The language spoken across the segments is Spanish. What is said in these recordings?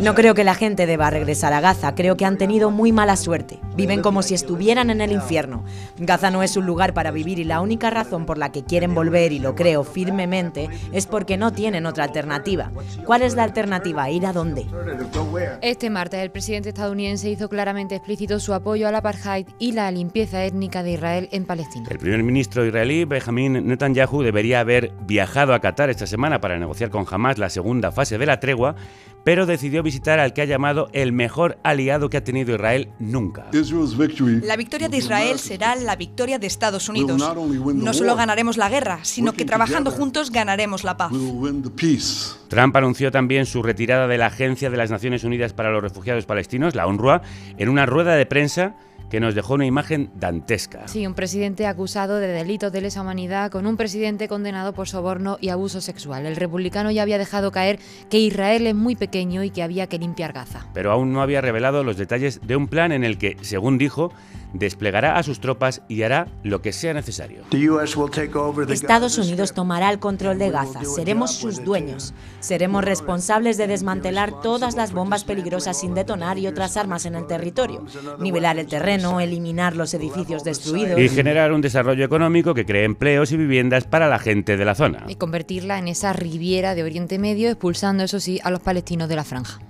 No creo que la gente deba regresar a Gaza, creo que han tenido muy mala suerte. Viven como si estuvieran en el infierno. Gaza no es un lugar para vivir y la única razón por la que quieren volver, y lo creo firmemente, es porque no tienen otra alternativa. ¿Cuál es la alternativa? ¿Ir a dónde? Este martes el presidente estadounidense hizo claramente explícito su apoyo al apartheid y la limpieza étnica de Israel en Palestina. El primer ministro israelí, Benjamin Netanyahu, debería haber viajado a Qatar esta semana para negociar con Hamás la segunda fase de la tregua, pero decidió visitar al que ha llamado el mejor aliado que ha tenido Israel nunca. La victoria de Israel será la victoria de Estados Unidos. No solo ganaremos la guerra, sino que trabajando juntos ganaremos la paz. Trump anunció también su retirada de la Agencia de las Naciones Unidas para los Refugiados Palestinos, la UNRWA, en una rueda de prensa que nos dejó una imagen dantesca. Sí, un presidente acusado de delitos de lesa humanidad con un presidente condenado por soborno y abuso sexual. El republicano ya había dejado caer que Israel es muy pequeño y que había que limpiar Gaza. Pero aún no había revelado los detalles de un plan en el que, según dijo, desplegará a sus tropas y hará lo que sea necesario. Estados Unidos tomará el control de Gaza, seremos sus dueños. Seremos responsables de desmantelar todas las bombas peligrosas sin detonar y otras armas en el territorio, nivelar el terreno, eliminar los edificios destruidos y generar un desarrollo económico que cree empleos y viviendas para la gente de la zona. Y convertirla en esa riviera de Oriente Medio, expulsando, eso sí, a los palestinos de la franja.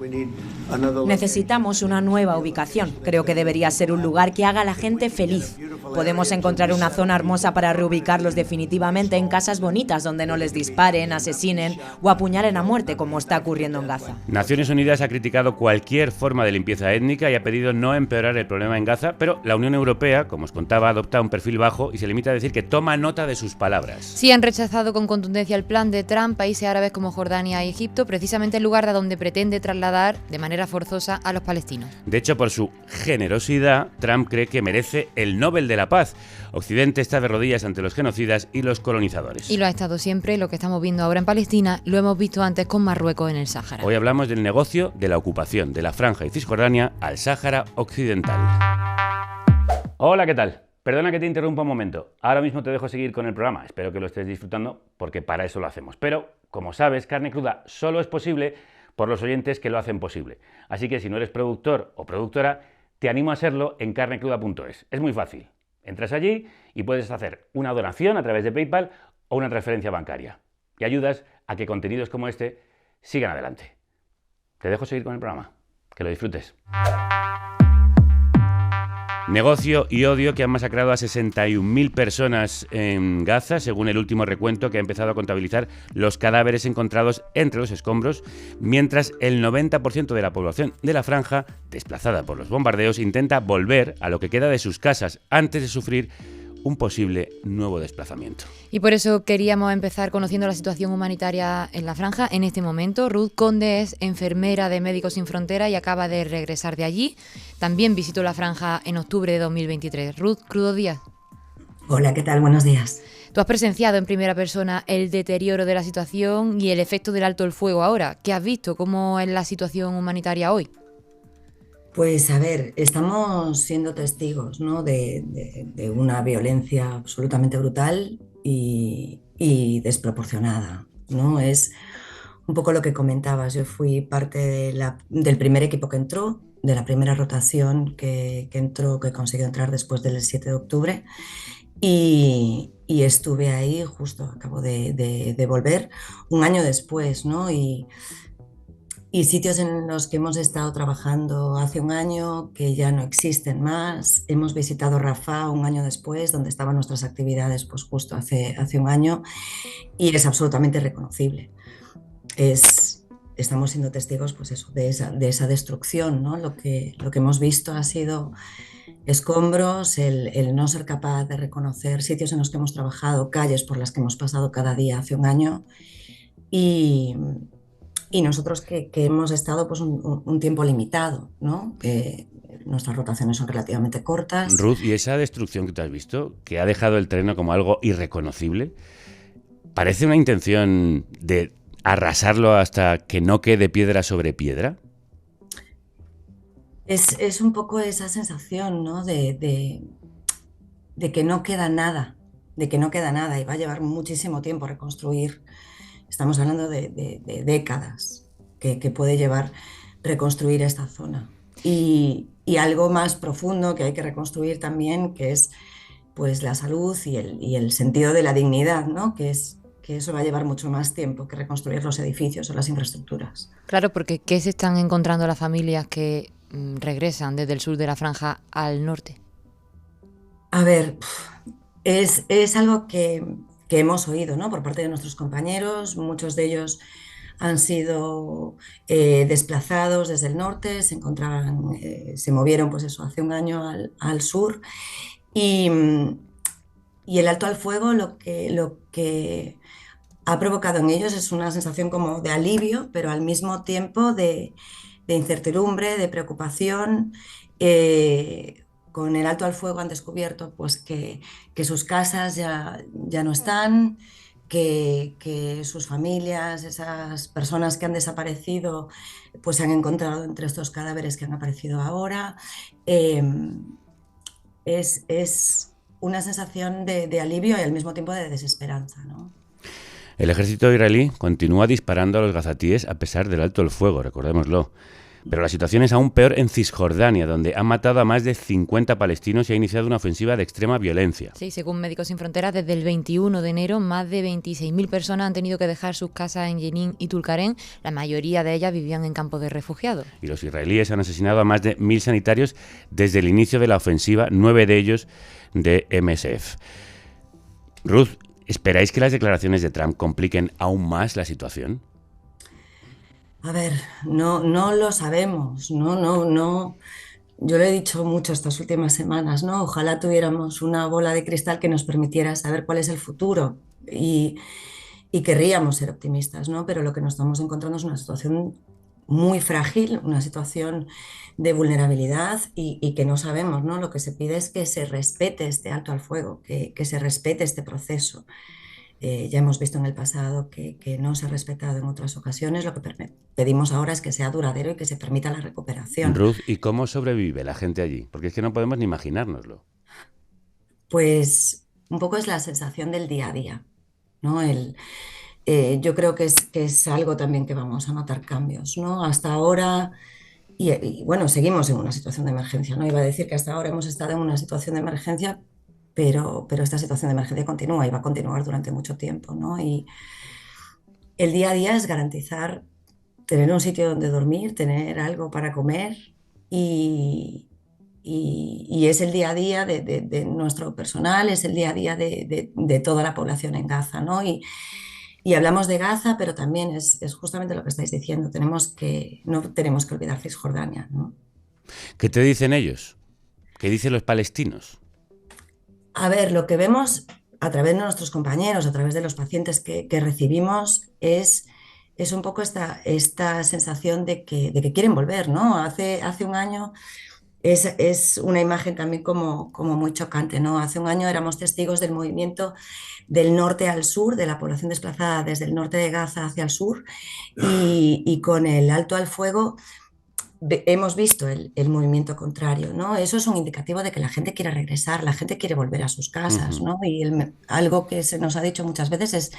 Necesitamos una nueva ubicación. Creo que debería ser un lugar que haga a la gente feliz. Podemos encontrar una zona hermosa para reubicarlos definitivamente en casas bonitas donde no les disparen, asesinen o apuñalen a muerte, como está ocurriendo en Gaza. Naciones Unidas ha criticado cualquier forma de limpieza étnica y ha pedido no empeorar el problema en Gaza, pero la Unión Europea, como os contaba, adopta un perfil bajo y se limita a decir que toma nota de sus palabras. Sí, han rechazado con contundencia el plan de Trump, países árabes como Jordania y Egipto, precisamente el lugar de donde pretende trasladar de manera forzosa a los palestinos. De hecho, por su generosidad, Trump cree que merece el Nobel de la Paz. Occidente está de rodillas ante los genocidas y los colonizadores. Y lo ha estado siempre. Lo que estamos viendo ahora en Palestina lo hemos visto antes con Marruecos en el Sáhara. Hoy hablamos del negocio de la ocupación de la Franja y Cisjordania al Sáhara Occidental. Hola, ¿qué tal? Perdona que te interrumpa un momento. Ahora mismo te dejo seguir con el programa. Espero que lo estés disfrutando porque para eso lo hacemos. Pero, como sabes, Carne Cruda solo es posible por los oyentes que lo hacen posible. Así que si no eres productor o productora, te animo a serlo en carnecruda.es. Es muy fácil. Entras allí y puedes hacer una donación a través de PayPal o una transferencia bancaria. Y ayudas a que contenidos como este sigan adelante. Te dejo seguir con el programa. Que lo disfrutes. Negocio y odio que han masacrado a 61.000 personas en Gaza, según el último recuento que ha empezado a contabilizar los cadáveres encontrados entre los escombros, mientras el 90% de la población de la franja, desplazada por los bombardeos, intenta volver a lo que queda de sus casas antes de sufrir un posible nuevo desplazamiento. Y por eso queríamos empezar conociendo la situación humanitaria en la franja en este momento. Ruth Conde es enfermera de Médicos Sin Fronteras y acaba de regresar de allí. También visitó la franja en octubre de 2023. Ruth, crudos días. Hola, ¿qué tal? Buenos días. Tú has presenciado en primera persona el deterioro de la situación y el efecto del alto el fuego ahora. ¿Qué has visto? ¿Cómo es la situación humanitaria hoy? Pues a ver, estamos siendo testigos, ¿no? de una violencia absolutamente brutal y desproporcionada, ¿no? Es un poco lo que comentabas. Yo fui parte del primer equipo que entró, de la primera rotación que entró, que consiguió entrar después del 7 de octubre y estuve ahí justo, acabo de volver un año después, ¿no? Y sitios en los que hemos estado trabajando hace un año que ya no existen más. Hemos visitado Rafah un año después, donde estaban nuestras actividades pues justo hace un año, y es absolutamente reconocible. Estamos siendo testigos pues eso, de esa destrucción, ¿no? Lo que hemos visto ha sido escombros, el no ser capaz de reconocer sitios en los que hemos trabajado, calles por las que hemos pasado cada día hace un año, y nosotros que hemos estado pues un tiempo limitado, ¿no? Nuestras rotaciones son relativamente cortas. Ruth, ¿y esa destrucción que tú has visto, que ha dejado el terreno como algo irreconocible, parece una intención de arrasarlo hasta que no quede piedra sobre piedra? Es un poco esa sensación, ¿no? de que no queda nada, y va a llevar muchísimo tiempo reconstruir. Estamos hablando de décadas, que puede llevar reconstruir esta zona. Y algo más profundo que hay que reconstruir también, que es pues la salud y el sentido de la dignidad, ¿no? Que eso va a llevar mucho más tiempo que reconstruir los edificios o las infraestructuras. Claro, porque ¿qué se están encontrando las familias que regresan desde el sur de la franja al norte? A ver, es algo que hemos oído, ¿no? Por parte de nuestros compañeros, muchos de ellos han sido desplazados desde el norte, se encontraban, se movieron pues eso, hace un año al sur y, y el alto al fuego lo que ha provocado en ellos es una sensación como de alivio, pero al mismo tiempo de incertidumbre, de preocupación. Con el alto al fuego han descubierto pues, que sus casas ya no están, que sus familias, esas personas que han desaparecido, pues se han encontrado entre estos cadáveres que han aparecido ahora. Eh, es una sensación de alivio y al mismo tiempo de desesperanza, ¿no? El ejército israelí continúa disparando a los gazatíes a pesar del alto el fuego, recordémoslo. Pero la situación es aún peor en Cisjordania, donde han matado a más de 50 palestinos y ha iniciado una ofensiva de extrema violencia. Sí, según Médicos Sin Fronteras, desde el 21 de enero, más de 26.000 personas han tenido que dejar sus casas en Jenin y Tulkarem. La mayoría de ellas vivían en campos de refugiados. Y los israelíes han asesinado a más de 1.000 sanitarios desde el inicio de la ofensiva, 9 de ellos de MSF. Ruth, ¿esperáis que las declaraciones de Trump compliquen aún más la situación? A ver, no lo sabemos, no. Yo lo he dicho mucho estas últimas semanas, ¿no? Ojalá tuviéramos una bola de cristal que nos permitiera saber cuál es el futuro y querríamos ser optimistas, ¿no? Pero lo que nos estamos encontrando es una situación muy frágil, una situación de vulnerabilidad y que no sabemos, ¿no? Lo que se pide es que se respete este alto al fuego, que se respete este proceso. Ya hemos visto en el pasado que no se ha respetado en otras ocasiones. Lo que pedimos ahora es que sea duradero y que se permita la recuperación. Ruth, ¿y cómo sobrevive la gente allí? Porque es que no podemos ni imaginárnoslo. Pues un poco es la sensación del día a día, ¿no? Yo creo que es algo también que vamos a notar cambios, ¿no? Hasta ahora, bueno, seguimos en una situación de emergencia, ¿no? Iba a decir que hasta ahora hemos estado en una situación de emergencia, pero esta situación de emergencia continúa y va a continuar durante mucho tiempo, ¿no? Y el día a día es garantizar tener un sitio donde dormir, tener algo para comer y es el día a día de nuestro personal, es el día a día de toda la población en Gaza, ¿no? Y hablamos de Gaza, pero también es justamente lo que estáis diciendo, no tenemos que olvidar Cisjordania, ¿no? ¿Qué te dicen ellos? ¿Qué dicen los palestinos? A ver, lo que vemos a través de nuestros compañeros, a través de los pacientes que recibimos, es un poco esta sensación de que quieren volver, ¿no? Hace un año es una imagen también como muy chocante, ¿no? Hace un año éramos testigos del movimiento del norte al sur, de la población desplazada desde el norte de Gaza hacia el sur, y con el alto al fuego hemos visto el movimiento contrario, ¿no? Eso es un indicativo de que la gente quiere regresar, la gente quiere volver a sus casas, ¿no? Y algo que se nos ha dicho muchas veces es,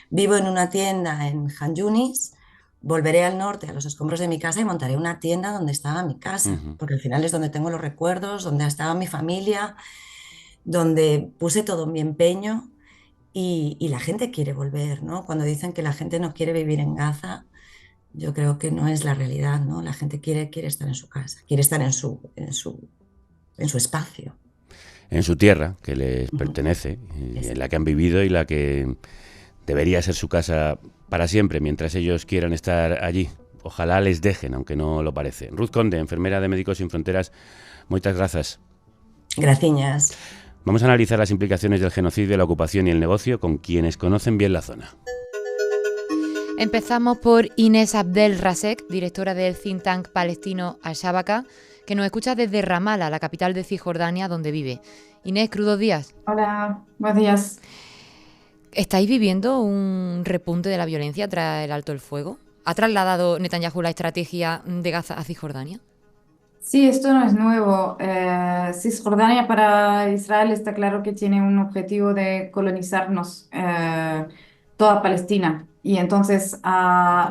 vivo en una tienda en Han Yunis, volveré al norte, a los escombros de mi casa y montaré una tienda donde estaba mi casa, porque al final es donde tengo los recuerdos, donde estaba mi familia, donde puse todo mi empeño y la gente quiere volver, ¿no? Cuando dicen que la gente no quiere vivir en Gaza, yo creo que no es la realidad, ¿no? La gente quiere estar en su casa, quiere estar en su espacio. En su tierra, que les pertenece, en la que han vivido y la que debería ser su casa para siempre, mientras ellos quieran estar allí. Ojalá les dejen, aunque no lo parece. Ruth Conde, enfermera de Médicos Sin Fronteras, muchas gracias. Gracias. Vamos a analizar las implicaciones del genocidio, la ocupación y el negocio con quienes conocen bien la zona. Empezamos por Inés Abdel Rasek, directora del think tank palestino Al-Shabaka, que nos escucha desde Ramallah, la capital de Cisjordania, donde vive. Inés, crudos días. Hola, buenos días. ¿Estáis viviendo un repunte de la violencia tras el alto el fuego? ¿Ha trasladado Netanyahu la estrategia de Gaza a Cisjordania? Sí, esto no es nuevo. Cisjordania para Israel está claro que tiene un objetivo de colonizarnos toda Palestina. Y entonces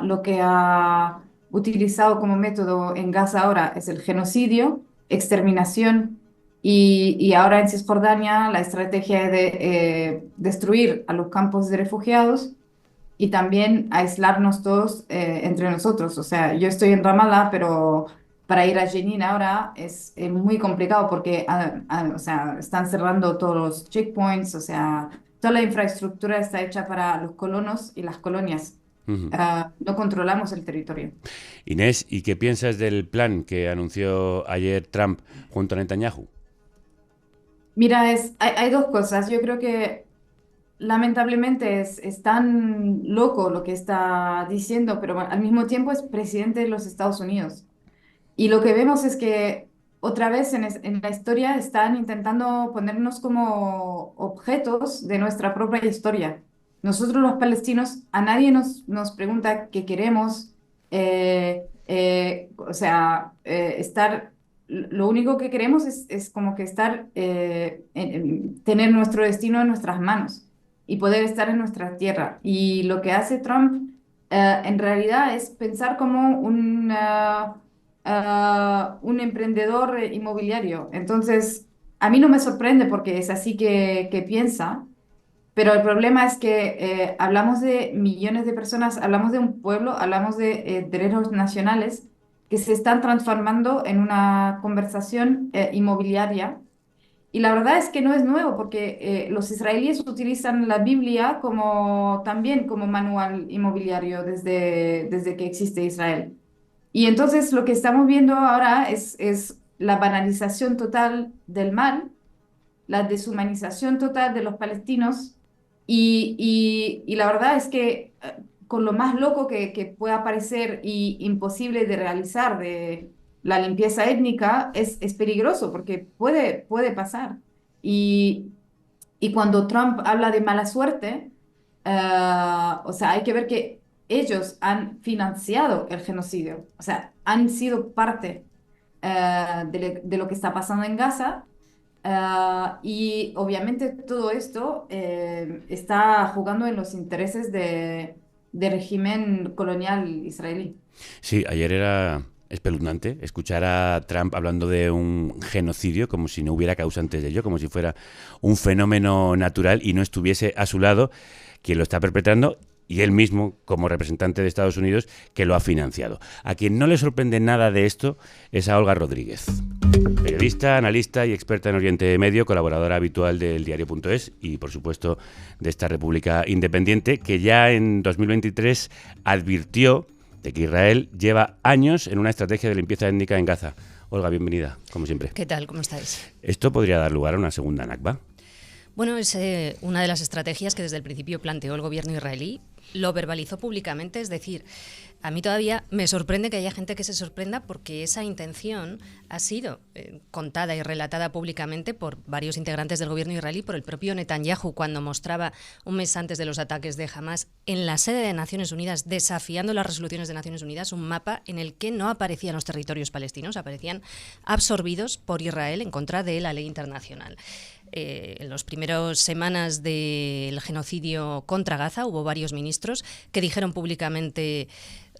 lo que ha utilizado como método en Gaza ahora es el genocidio, exterminación, y ahora en Cisjordania la estrategia es de destruir a los campos de refugiados y también aislarnos todos entre nosotros. O sea, yo estoy en Ramallah, pero para ir a Jenin ahora es muy complicado porque o sea, están cerrando todos los checkpoints, o sea, toda la infraestructura está hecha para los colonos y las colonias. No controlamos el territorio. Inés, ¿y qué piensas del plan que anunció ayer Trump junto a Netanyahu? Mira, hay dos cosas. Yo creo que lamentablemente es tan loco lo que está diciendo, pero al mismo tiempo es presidente de los Estados Unidos. Y lo que vemos es que otra vez en la historia están intentando ponernos como objetos de nuestra propia historia. Nosotros los palestinos, a nadie nos pregunta qué queremos, o sea, lo único que queremos es como que tener nuestro destino en nuestras manos y poder estar en nuestra tierra. Y lo que hace Trump en realidad es pensar como un emprendedor inmobiliario. Entonces, a mí no me sorprende porque es así que piensa, pero el problema es que hablamos de millones de personas, hablamos de un pueblo, hablamos de derechos nacionales que se están transformando en una conversación inmobiliaria. Y la verdad es que no es nuevo porque los israelíes utilizan la Biblia también como manual inmobiliario desde que existe Israel. Y entonces lo que estamos viendo ahora es la banalización total del mal, la deshumanización total de los palestinos y la verdad es que con lo más loco que pueda parecer y imposible de realizar de la limpieza étnica es peligroso porque puede pasar. Y, y cuando Trump habla de mala suerte, o sea, hay que ver que ellos han financiado el genocidio, o sea, han sido parte de lo que está pasando en Gaza. Y obviamente todo esto está jugando en los intereses del régimen colonial israelí. Sí, ayer era espeluznante escuchar a Trump hablando de un genocidio como si no hubiera causantes de ello, como si fuera un fenómeno natural y no estuviese a su lado quien lo está perpetrando y él mismo, como representante de Estados Unidos, que lo ha financiado. A quien no le sorprende nada de esto es a Olga Rodríguez, periodista, analista y experta en Oriente Medio, colaboradora habitual del diario.es y, por supuesto, de esta República Independiente, que ya en 2023 advirtió de que Israel lleva años en una estrategia de limpieza étnica en Gaza. Olga, bienvenida, como siempre. ¿Qué tal? ¿Cómo estáis? ¿Esto podría dar lugar a una segunda Nakba? Bueno, es una de las estrategias que desde el principio planteó el gobierno israelí, lo verbalizó públicamente, es decir, a mí todavía me sorprende que haya gente que se sorprenda porque esa intención ha sido contada y relatada públicamente por varios integrantes del gobierno israelí, por el propio Netanyahu, cuando mostraba un mes antes de los ataques de Hamas en la sede de Naciones Unidas, desafiando las resoluciones de Naciones Unidas, un mapa en el que no aparecían los territorios palestinos, aparecían absorbidos por Israel en contra de la ley internacional. En las primeras semanas del genocidio contra Gaza hubo varios ministros que dijeron públicamente: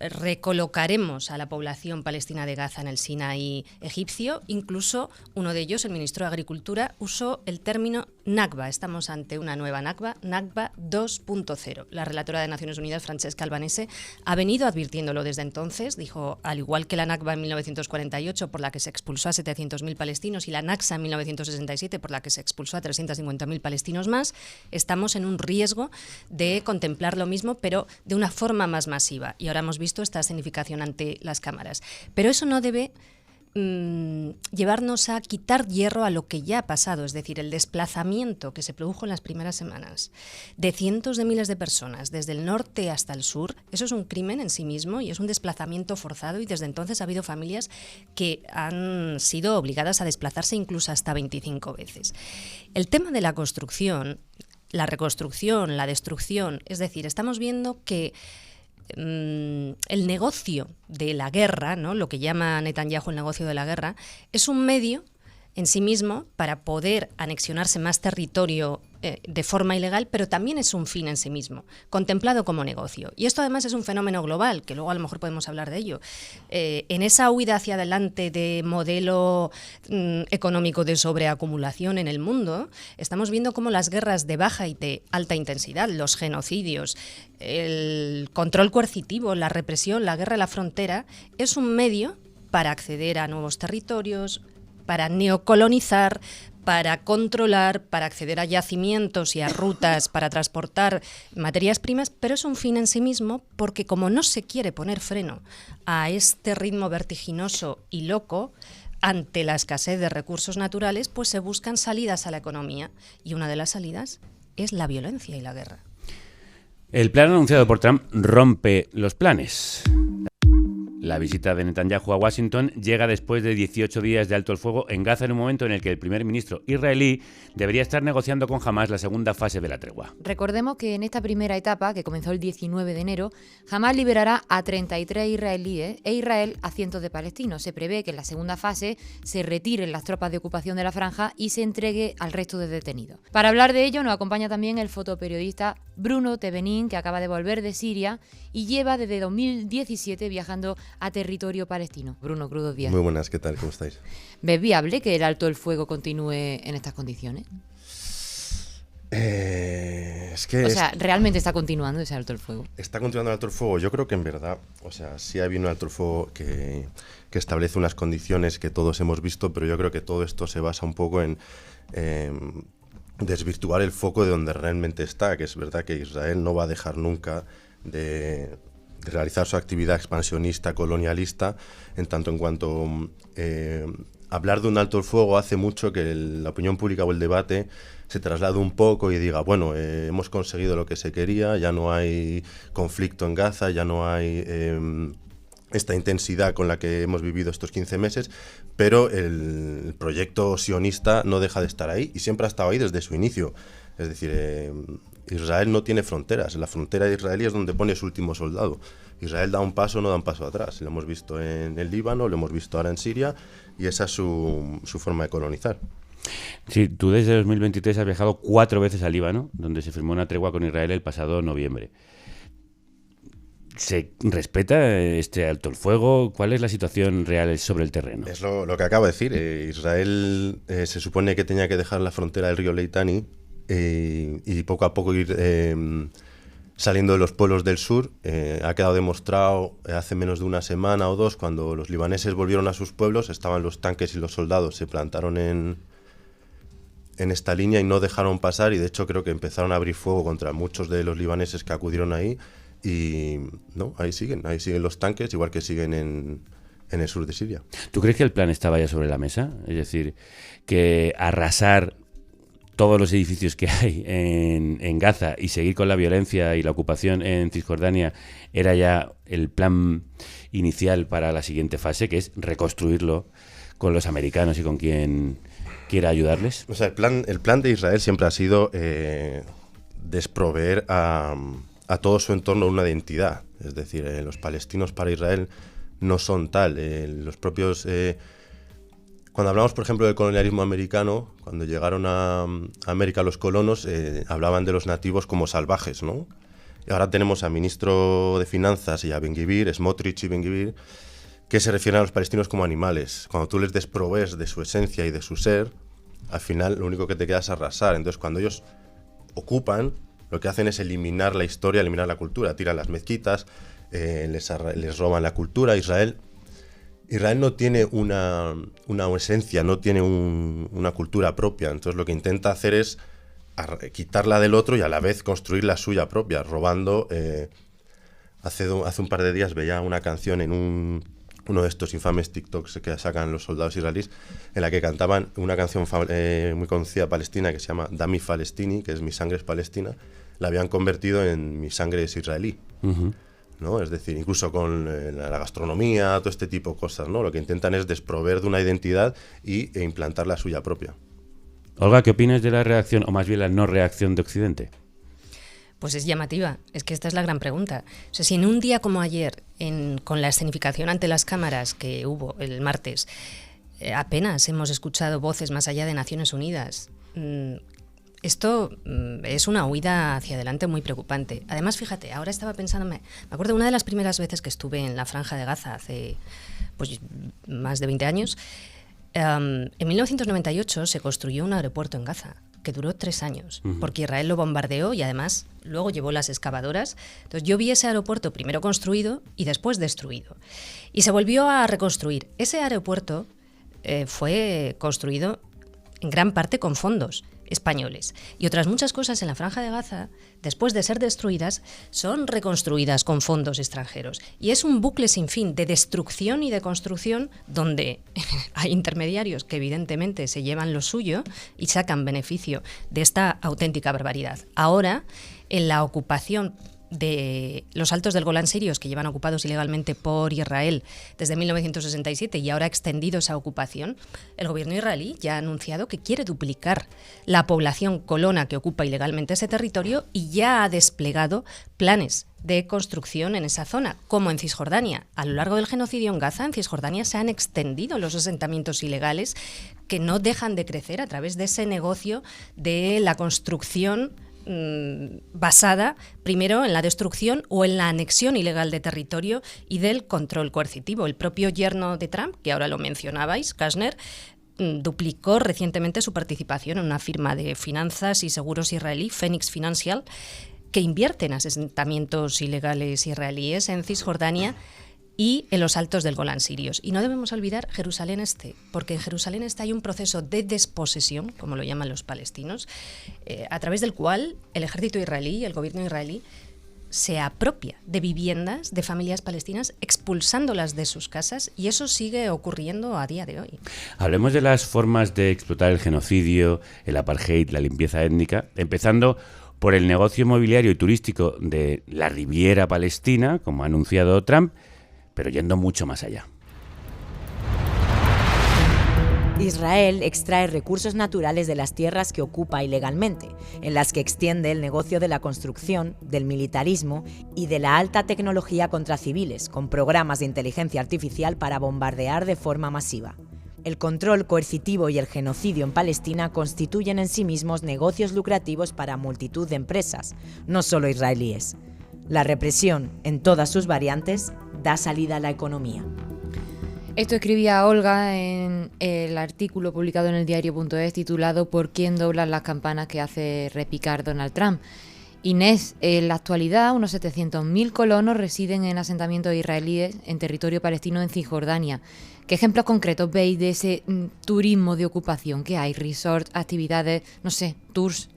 recolocaremos a la población palestina de Gaza en el Sinaí egipcio. Incluso uno de ellos, el ministro de Agricultura, usó el término Nakba. Estamos ante una nueva Nakba, Nakba 2.0. La relatora de Naciones Unidas, Francesca Albanese, ha venido advirtiéndolo desde entonces. Dijo, al igual que la Nakba en 1948, por la que se expulsó a 700.000 palestinos, y la Naksa en 1967, por la que se expulsó a 350.000 palestinos más, estamos en un riesgo de contemplar lo mismo, pero de una forma más masiva. Y ahora hemos visto esta escenificación ante las cámaras. Pero eso no debe llevarnos a quitar hierro a lo que ya ha pasado, es decir, el desplazamiento que se produjo en las primeras semanas de cientos de miles de personas desde el norte hasta el sur. Eso es un crimen en sí mismo y es un desplazamiento forzado, y desde entonces ha habido familias que han sido obligadas a desplazarse incluso hasta 25 veces. El tema de la construcción, la reconstrucción, la destrucción, es decir, estamos viendo que el negocio de la guerra, ¿no?, lo que llama Netanyahu el negocio de la guerra, es un medio en sí mismo para poder anexionarse más territorio de forma ilegal, pero también es un fin en sí mismo, contemplado como negocio. Y esto además es un fenómeno global, que luego a lo mejor podemos hablar de ello. En esa huida hacia adelante de modelo económico de sobreacumulación en el mundo, estamos viendo cómo las guerras de baja y de alta intensidad, los genocidios, el control coercitivo, la represión, la guerra en la frontera, es un medio para acceder a nuevos territorios, para neocolonizar, para controlar, para acceder a yacimientos y a rutas para transportar materias primas, pero es un fin en sí mismo porque como no se quiere poner freno a este ritmo vertiginoso y loco, ante la escasez de recursos naturales, pues se buscan salidas a la economía y una de las salidas es la violencia y la guerra. El plan anunciado por Trump rompe los planes. La visita de Netanyahu a Washington llega después de 18 días de alto el fuego en Gaza, en un momento en el que el primer ministro israelí debería estar negociando con Hamás la segunda fase de la tregua. Recordemos que en esta primera etapa, que comenzó el 19 de enero, Hamás liberará a 33 israelíes e Israel a cientos de palestinos. Se prevé que en la segunda fase se retiren las tropas de ocupación de la franja y se entregue al resto de detenidos. Para hablar de ello nos acompaña también el fotoperiodista Bruno Tevenin, que acaba de volver de Siria y lleva desde 2017 viajando a territorio palestino. Bruno, crudos días. Muy buenas, ¿qué tal? ¿Cómo estáis? ¿Ves viable que el alto el fuego continúe en estas condiciones? ¿Realmente está continuando ese alto el fuego? Está continuando el alto el fuego. Yo creo que en verdad, sí ha habido un alto el fuego que establece unas condiciones que todos hemos visto, pero yo creo que todo esto se basa un poco en desvirtuar el foco de donde realmente está, que es verdad que Israel no va a dejar nunca de realizar su actividad expansionista, colonialista, en tanto en cuanto hablar de un alto el fuego hace mucho que la opinión pública o el debate se traslade un poco y diga, bueno, hemos conseguido lo que se quería, ya no hay conflicto en Gaza, ya no hay esta intensidad con la que hemos vivido estos 15 meses, pero el proyecto sionista no deja de estar ahí y siempre ha estado ahí desde su inicio. Es decir, Israel no tiene fronteras, la frontera de Israel es donde pone su último soldado. Israel da un paso, no da un paso atrás. Lo hemos visto en el Líbano, lo hemos visto ahora en Siria y esa es su forma de colonizar. Sí, tú desde 2023 has viajado 4 veces al Líbano, donde se firmó una tregua con Israel el pasado noviembre. ¿Se respeta este alto el fuego? ¿Cuál es la situación real sobre el terreno? Es lo que acabo de decir. Israel se supone que tenía que dejar la frontera del río Litani y poco a poco ir saliendo de los pueblos del sur. Ha quedado demostrado hace menos de una semana o dos, cuando los libaneses volvieron a sus pueblos, estaban los tanques y los soldados, se plantaron en esta línea y no dejaron pasar, y de hecho creo que empezaron a abrir fuego contra muchos de los libaneses que acudieron ahí. Y no, ahí siguen los tanques, igual que siguen en el sur de Siria. ¿Tú crees que el plan estaba ya sobre la mesa? Es decir, que arrasar todos los edificios que hay en Gaza y seguir con la violencia y la ocupación en Cisjordania era ya el plan inicial para la siguiente fase, que es reconstruirlo con los americanos y con quien quiera ayudarles. O sea, el plan de Israel siempre ha sido desproveer a todo su entorno una identidad. Es decir, los palestinos para Israel no son tal. Los propios... cuando hablamos, por ejemplo, del colonialismo americano, cuando llegaron a América los colonos, hablaban de los nativos como salvajes, ¿no? Y ahora tenemos al ministro de Finanzas y a Ben-Gvir, Smotrich y Ben-Gvir, que se refieren a los palestinos como animales. Cuando tú les desprovees de su esencia y de su ser, al final lo único que te queda es arrasar. Entonces, cuando ellos ocupan, lo que hacen es eliminar la historia, eliminar la cultura, tiran las mezquitas, les roban la cultura. Israel no tiene una esencia, no tiene una cultura propia. Entonces lo que intenta hacer es quitarla del otro y a la vez construir la suya propia, robando. Hace un par de días veía una canción en uno de estos infames TikToks que sacan los soldados israelíes, en la que cantaban una canción muy conocida palestina que se llama Dami Falestini, que es Mi sangre es palestina. La habían convertido en Mi sangre es israelí. Uh-huh. ¿No? Es decir, incluso con la gastronomía, todo este tipo de cosas, ¿no? Lo que intentan es desprover de una identidad e implantar la suya propia. Olga, ¿qué opinas de la reacción, o más bien la no reacción de Occidente? Pues es llamativa, es que esta es la gran pregunta. O sea, si en un día como ayer, con la escenificación ante las cámaras que hubo el martes, apenas hemos escuchado voces más allá de Naciones Unidas, Esto es una huida hacia adelante muy preocupante. Además, fíjate, ahora estaba pensando, me acuerdo una de las primeras veces que estuve en la Franja de Gaza hace pues, más de 20 años. En 1998 se construyó un aeropuerto en Gaza que duró 3 años, porque Israel lo bombardeó y además luego llevó las excavadoras. Entonces yo vi ese aeropuerto primero construido y después destruido. Y se volvió a reconstruir. Ese aeropuerto fue construido en gran parte con fondos españoles. Y otras muchas cosas en la Franja de Gaza, después de ser destruidas, son reconstruidas con fondos extranjeros. Y es un bucle sin fin de destrucción y de construcción donde hay intermediarios que evidentemente se llevan lo suyo y sacan beneficio de esta auténtica barbaridad. Ahora, en la ocupación de los altos del Golán sirios, que llevan ocupados ilegalmente por Israel desde 1967 y ahora ha extendido esa ocupación, el gobierno israelí ya ha anunciado que quiere duplicar la población colona que ocupa ilegalmente ese territorio y ya ha desplegado planes de construcción en esa zona, como en Cisjordania. A lo largo del genocidio en Gaza, en Cisjordania se han extendido los asentamientos ilegales que no dejan de crecer a través de ese negocio de la construcción basada primero en la destrucción o en la anexión ilegal de territorio y del control coercitivo. El propio yerno de Trump, que ahora lo mencionabais, Kushner, duplicó recientemente su participación en una firma de finanzas y seguros israelí, Phoenix Financial, que invierte en asentamientos ilegales israelíes en Cisjordania y en los altos del Golán sirios. Y no debemos olvidar Jerusalén Este, porque en Jerusalén Este hay un proceso de desposesión, como lo llaman los palestinos, a través del cual el ejército israelí y el gobierno israelí se apropia de viviendas de familias palestinas, expulsándolas de sus casas, y eso sigue ocurriendo a día de hoy. Hablemos de las formas de explotar el genocidio, el apartheid, la limpieza étnica, empezando por el negocio inmobiliario y turístico de la Riviera Palestina, como ha anunciado Trump, pero yendo mucho más allá. Israel extrae recursos naturales de las tierras que ocupa ilegalmente, en las que extiende el negocio de la construcción, del militarismo y de la alta tecnología contra civiles, con programas de inteligencia artificial para bombardear de forma masiva. El control coercitivo y el genocidio en Palestina constituyen en sí mismos negocios lucrativos para multitud de empresas, no solo israelíes. La represión, en todas sus variantes, da salida a la economía. Esto escribía Olga en el artículo publicado en el diario.es titulado ¿Por quién doblan las campanas que hace repicar Donald Trump? Inés, en la actualidad unos 700.000 colonos residen en asentamientos israelíes en territorio palestino en Cisjordania. ¿Qué ejemplos concretos veis de ese turismo de ocupación que hay? Resorts, actividades, no sé, tours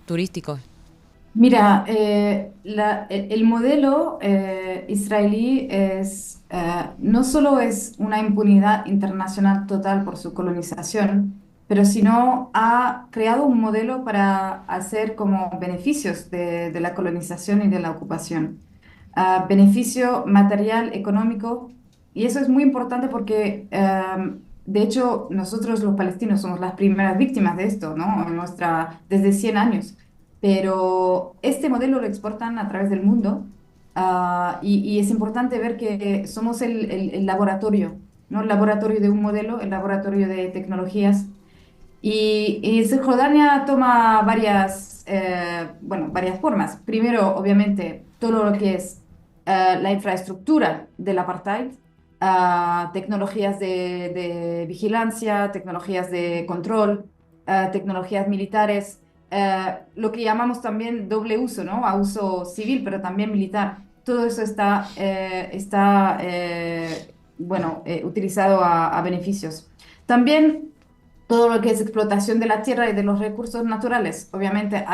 turísticos. Mira, el modelo israelí no solo es una impunidad internacional total por su colonización, pero sino ha creado un modelo para hacer como beneficios de la colonización y de la ocupación. Beneficio material, económico, y eso es muy importante porque, de hecho, nosotros los palestinos somos las primeras víctimas de esto, ¿no? Desde 100 años. Pero este modelo lo exportan a través del mundo y es importante ver que somos el laboratorio, ¿no? El laboratorio de un modelo, el laboratorio de tecnologías. Y Cisjordania toma varias formas. Primero, obviamente, todo lo que es la infraestructura del apartheid, tecnologías de vigilancia, tecnologías de control, tecnologías militares. Lo que llamamos también doble uso, ¿no? A uso civil, pero también militar. Todo eso está utilizado a beneficios. También todo lo que es explotación de la tierra y de los recursos naturales. Obviamente,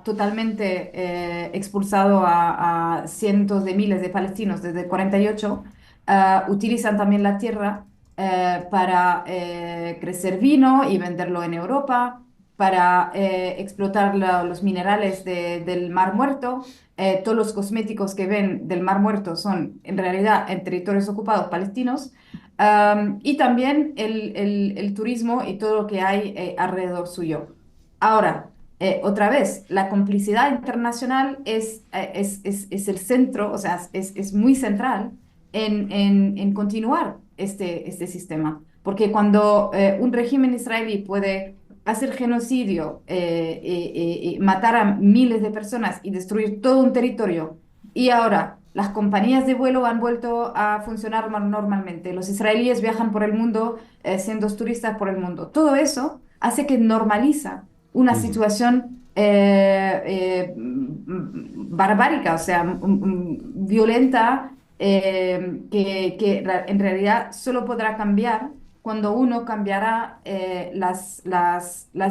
totalmente expulsado a cientos de miles de palestinos desde el 48, utilizan también la tierra para crecer vino y venderlo en Europa, para explotar los minerales del Mar Muerto. Todos los cosméticos que ven del Mar Muerto son en realidad en territorios ocupados palestinos. Y también el turismo y todo lo que hay alrededor suyo. Ahora, otra vez, la complicidad internacional es el centro, o sea, es muy central en continuar este sistema. Porque cuando un régimen israelí puede hacer genocidio, matar a miles de personas y destruir todo un territorio, y ahora las compañías de vuelo han vuelto a funcionar normalmente, los israelíes viajan por el mundo siendo turistas por el mundo, todo eso hace que normaliza una situación barbárica, o sea, violenta, que en realidad solo podrá cambiar cuando uno cambiará las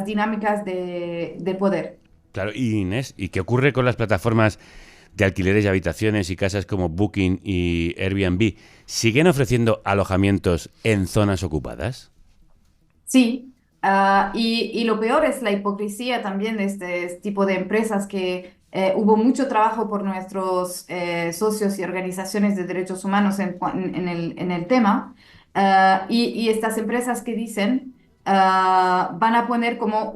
dinámicas de poder. Claro, y Inés, ¿y qué ocurre con las plataformas de alquileres de habitaciones y casas como Booking y Airbnb? ¿Siguen ofreciendo alojamientos en zonas ocupadas? Sí, y lo peor es la hipocresía también de este tipo de empresas que hubo mucho trabajo por nuestros socios y organizaciones de derechos humanos en el tema, y estas empresas que dicen, van a poner como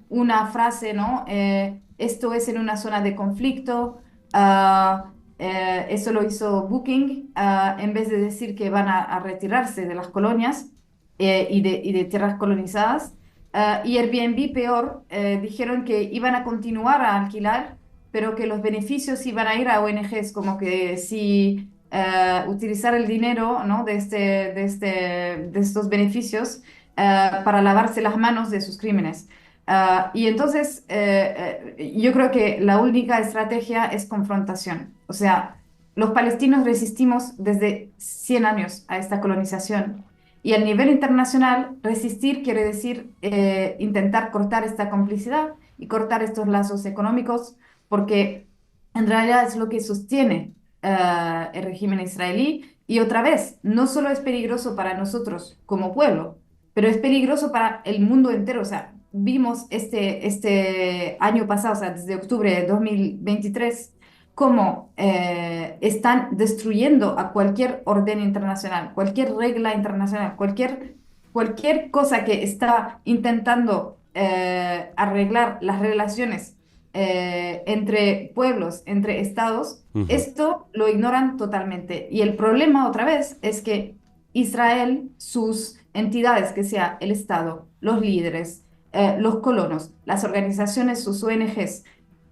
una frase, ¿no? Esto es en una zona de conflicto. Eso lo hizo Booking, en vez de decir que van a retirarse de las colonias y de tierras colonizadas. Y Airbnb, peor, dijeron que iban a continuar a alquilar, pero que los beneficios iban a ir a ONGs, como que si utilizar el dinero, ¿no? de estos beneficios para lavarse las manos de sus crímenes. Y entonces yo creo que la única estrategia es confrontación. O sea, los palestinos resistimos desde 100 años a esta colonización. Y a nivel internacional, resistir quiere decir intentar cortar esta complicidad y cortar estos lazos económicos, porque en realidad es lo que sostiene el régimen israelí. Y otra vez, no solo es peligroso para nosotros como pueblo, pero es peligroso para el mundo entero. O sea, vimos este año pasado, o sea, desde octubre de 2023, cómo están destruyendo a cualquier orden internacional, cualquier regla internacional, cualquier cosa que está intentando arreglar las relaciones entre pueblos, entre estados. Esto lo ignoran totalmente. Y el problema, otra vez, es que Israel, sus entidades, que sea el Estado, los líderes, los colonos, las organizaciones, sus ONGs,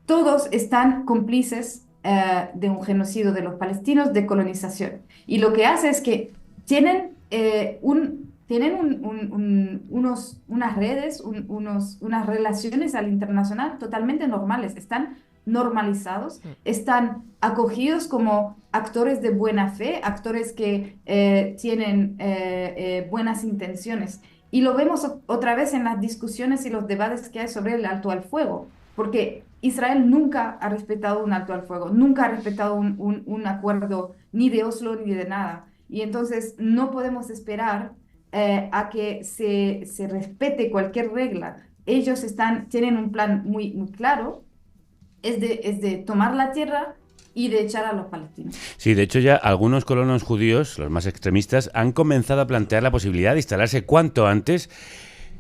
todos están cómplices de un genocidio de los palestinos, de colonización. Y lo que hace es que tienen unas redes, unas relaciones al internacional totalmente normales, están normalizados, están acogidos como actores de buena fe, actores que tienen buenas intenciones. Y lo vemos otra vez en las discusiones y los debates que hay sobre el alto al fuego, porque Israel nunca ha respetado un alto al fuego, nunca ha respetado un acuerdo ni de Oslo ni de nada. Y entonces no podemos esperar a que se respete cualquier regla. Ellos tienen un plan muy, muy claro, es de tomar la tierra y de echar a los palestinos. Sí, de hecho ya algunos colonos judíos, los más extremistas, han comenzado a plantear la posibilidad de instalarse cuanto antes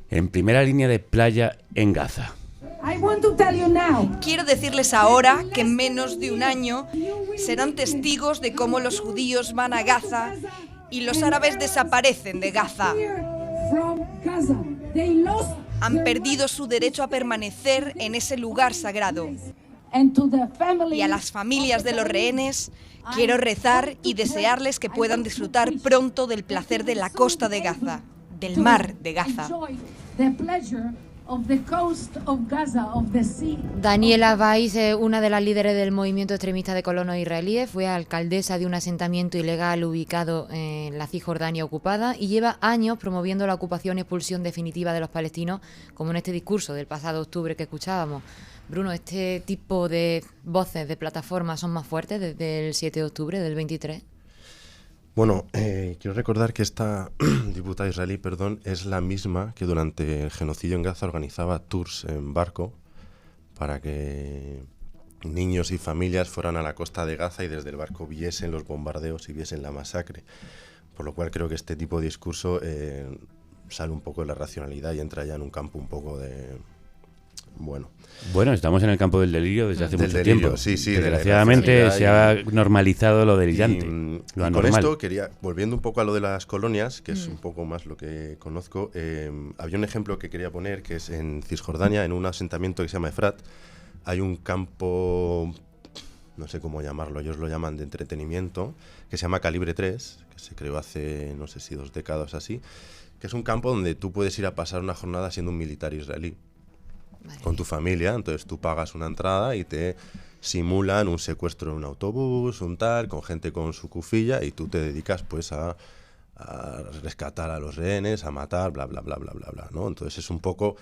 en primera línea de playa en Gaza. Quiero decirles ahora que en menos de un año serán testigos de cómo los judíos van a Gaza y los árabes desaparecen de Gaza. Han perdido su derecho a permanecer en ese lugar sagrado. Y a las familias de los rehenes quiero rezar y desearles que puedan disfrutar pronto del placer de la costa de Gaza, del mar de Gaza. Daniela Weiss, una de las líderes del movimiento extremista de colonos israelíes, fue alcaldesa de un asentamiento ilegal ubicado en la Cisjordania ocupada y lleva años promoviendo la ocupación y expulsión definitiva de los palestinos, como en este discurso del pasado octubre que escuchábamos. Bruno, ¿este tipo de voces de plataformas son más fuertes desde el 7 de octubre del 23? Bueno, quiero recordar que esta diputada israelí, es la misma que durante el genocidio en Gaza organizaba tours en barco para que niños y familias fueran a la costa de Gaza y desde el barco viesen los bombardeos y viesen la masacre. Por lo cual creo que este tipo de discurso sale un poco de la racionalidad y entra ya en un campo un poco de Bueno, estamos en el campo del delirio desde hace mucho tiempo. Sí, Desgraciadamente se ha normalizado lo delirante, lo anormal. Y con esto quería, volviendo un poco a lo de las colonias, que es un poco más lo que conozco, había un ejemplo que quería poner, que es en Cisjordania, en un asentamiento que se llama Efrat, hay un campo, no sé cómo llamarlo, ellos lo llaman de entretenimiento, que se llama Calibre 3, que se creó hace, no sé si 2 décadas así, que es un campo donde tú puedes ir a pasar una jornada siendo un militar israelí. Con tu familia, entonces tú pagas una entrada y te simulan un secuestro en un autobús, un tal, con gente con su cufilla, y tú te dedicas pues a rescatar a los rehenes, a matar, bla, bla, bla, bla, bla, bla, ¿no? Entonces es un poco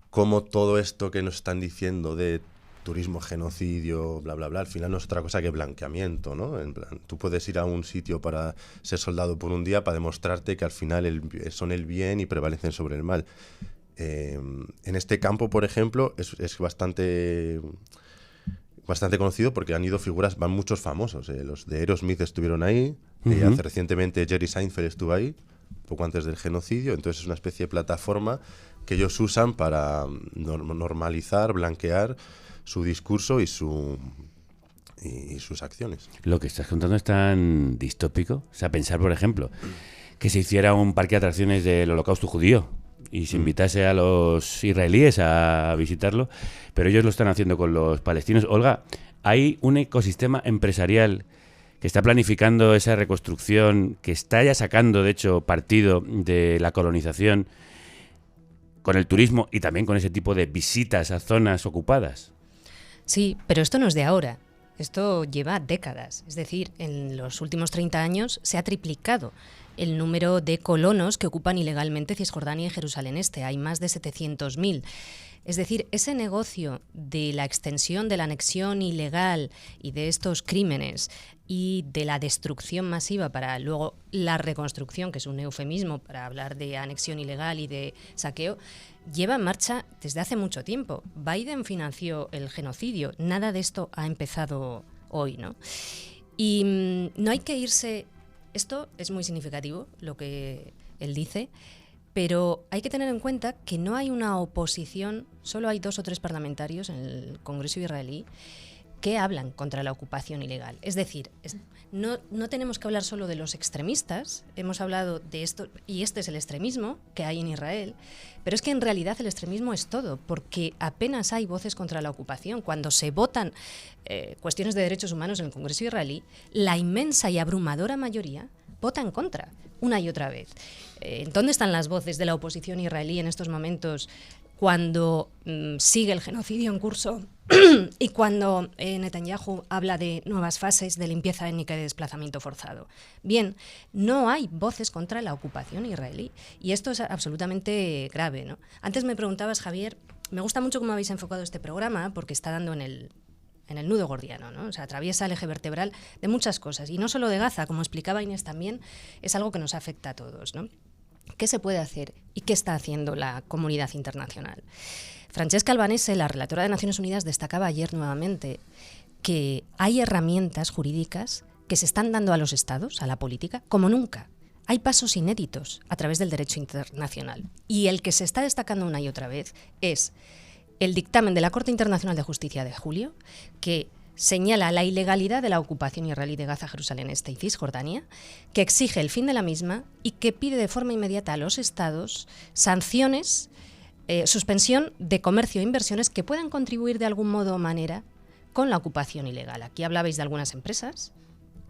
como todo esto que nos están diciendo de turismo, genocidio, bla, bla, bla, al final no es otra cosa que blanqueamiento, ¿no? En plan, tú puedes ir a un sitio para ser soldado por un día para demostrarte que al final son el bien y prevalecen sobre el mal. En este campo, por ejemplo, es bastante conocido porque han ido figuras, van muchos famosos. Los de Aerosmith estuvieron ahí, hace recientemente Jerry Seinfeld estuvo ahí, poco antes del genocidio, entonces es una especie de plataforma que ellos usan para normalizar, blanquear su discurso y sus acciones. Lo que estás contando es tan distópico. O sea, pensar, por ejemplo, que se hiciera un parque de atracciones del Holocausto judío y se invitase a los israelíes a visitarlo, pero ellos lo están haciendo con los palestinos. Olga, ¿hay un ecosistema empresarial que está planificando esa reconstrucción, que está ya sacando, de hecho, partido de la colonización con el turismo y también con ese tipo de visitas a zonas ocupadas? Sí, pero esto no es de ahora. Esto lleva décadas. Es decir, en los últimos 30 años se ha triplicado el número de colonos que ocupan ilegalmente Cisjordania y Jerusalén Este. Hay más de 700.000. Es decir, ese negocio de la extensión de la anexión ilegal y de estos crímenes y de la destrucción masiva para luego la reconstrucción, que es un eufemismo para hablar de anexión ilegal y de saqueo, lleva en marcha desde hace mucho tiempo. Biden financió el genocidio. Nada de esto ha empezado hoy, ¿no? Y no hay que irse... Esto es muy significativo, lo que él dice, pero hay que tener en cuenta que no hay una oposición, solo hay 2 o 3 parlamentarios en el Congreso israelí que hablan contra la ocupación ilegal. Es decir, no tenemos que hablar solo de los extremistas, hemos hablado de esto, y este es el extremismo que hay en Israel, pero es que en realidad el extremismo es todo, porque apenas hay voces contra la ocupación. Cuando se votan cuestiones de derechos humanos en el Congreso israelí, la inmensa y abrumadora mayoría vota en contra, una y otra vez. ¿Dónde están las voces de la oposición israelí en estos momentos cuando sigue el genocidio en curso y cuando Netanyahu habla de nuevas fases de limpieza étnica y de desplazamiento forzado? Bien, no hay voces contra la ocupación israelí y esto es absolutamente grave, ¿no? Antes me preguntabas, Javier, me gusta mucho cómo habéis enfocado este programa porque está dando en el nudo gordiano, ¿no? O sea, atraviesa el eje vertebral de muchas cosas y no solo de Gaza, como explicaba Inés también, es algo que nos afecta a todos, ¿no? ¿Qué se puede hacer y qué está haciendo la comunidad internacional? Francesca Albanese, la relatora de Naciones Unidas, destacaba ayer nuevamente que hay herramientas jurídicas que se están dando a los estados, a la política, como nunca. Hay pasos inéditos a través del derecho internacional. Y el que se está destacando una y otra vez es el dictamen de la Corte Internacional de Justicia de julio, que señala la ilegalidad de la ocupación israelí de Gaza, Jerusalén Este y Cisjordania, que exige el fin de la misma y que pide de forma inmediata a los estados sanciones, suspensión de comercio e inversiones que puedan contribuir de algún modo o manera con la ocupación ilegal. Aquí hablabais de algunas empresas.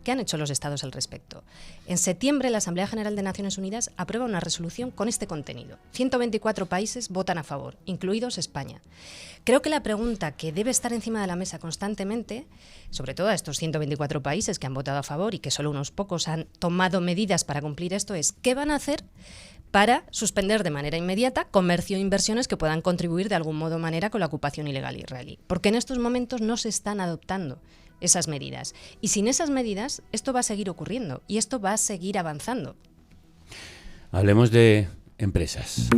¿Qué han hecho los estados al respecto? En septiembre, la Asamblea General de Naciones Unidas aprueba una resolución con este contenido. 124 países votan a favor, incluidos España. Creo que la pregunta que debe estar encima de la mesa constantemente, sobre todo a estos 124 países que han votado a favor y que solo unos pocos han tomado medidas para cumplir esto, es ¿qué van a hacer para suspender de manera inmediata comercio e inversiones que puedan contribuir de algún modo o manera con la ocupación ilegal israelí? Porque en estos momentos no se están adoptando esas medidas. Y sin esas medidas, esto va a seguir ocurriendo y esto va a seguir avanzando. Hablemos de empresas.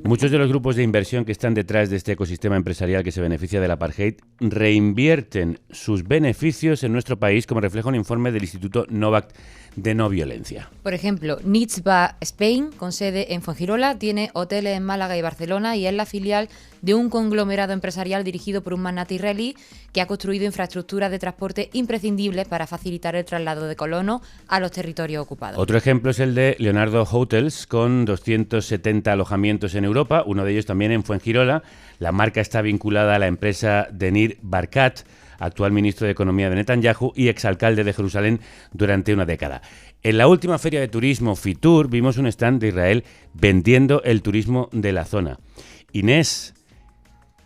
Muchos de los grupos de inversión que están detrás de este ecosistema empresarial que se beneficia del apartheid reinvierten sus beneficios en nuestro país, como refleja un informe del Instituto Novak de No Violencia. Por ejemplo, Nitzba Spain, con sede en Fuengirola, tiene hoteles en Málaga y Barcelona y es la filial de un conglomerado empresarial dirigido por un magnate israelí que ha construido infraestructuras de transporte imprescindibles para facilitar el traslado de colonos a los territorios ocupados. Otro ejemplo es el de Leonardo Hotels, con 270 alojamientos en Europa, uno de ellos también en Fuengirola. La marca está vinculada a la empresa de Nir Barkat, actual ministro de Economía de Netanyahu y exalcalde de Jerusalén durante una década. En la última feria de turismo Fitur vimos un stand de Israel vendiendo el turismo de la zona. Inés,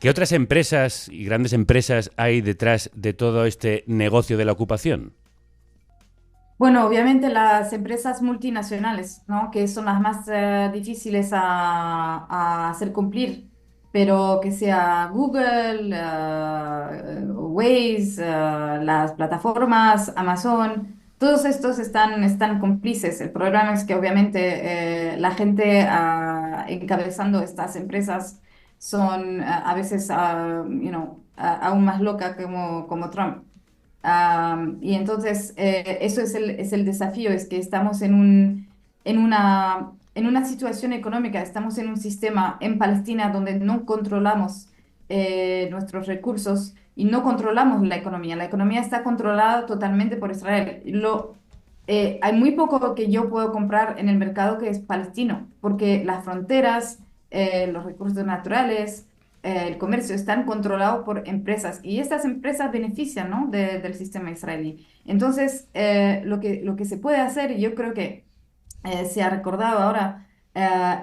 ¿qué otras empresas y grandes empresas hay detrás de todo este negocio de la ocupación? Bueno, obviamente las empresas multinacionales, ¿no? Que son las más difíciles a hacer cumplir, pero que sea Google, Waze, las plataformas, Amazon, todos estos están cómplices. El problema es que obviamente la gente encabezando estas empresas son a veces aún más loca como Trump. Y entonces eso es el desafío, es que estamos en una situación económica, estamos en un sistema en Palestina donde no controlamos nuestros recursos y no controlamos la economía. La economía está controlada totalmente por Israel. Hay muy poco que yo puedo comprar en el mercado que es palestino, porque las fronteras, los recursos naturales, el comercio están controlados por empresas y estas empresas benefician, ¿no? del sistema israelí. Entonces, lo que se puede hacer, y yo creo que se ha recordado ahora,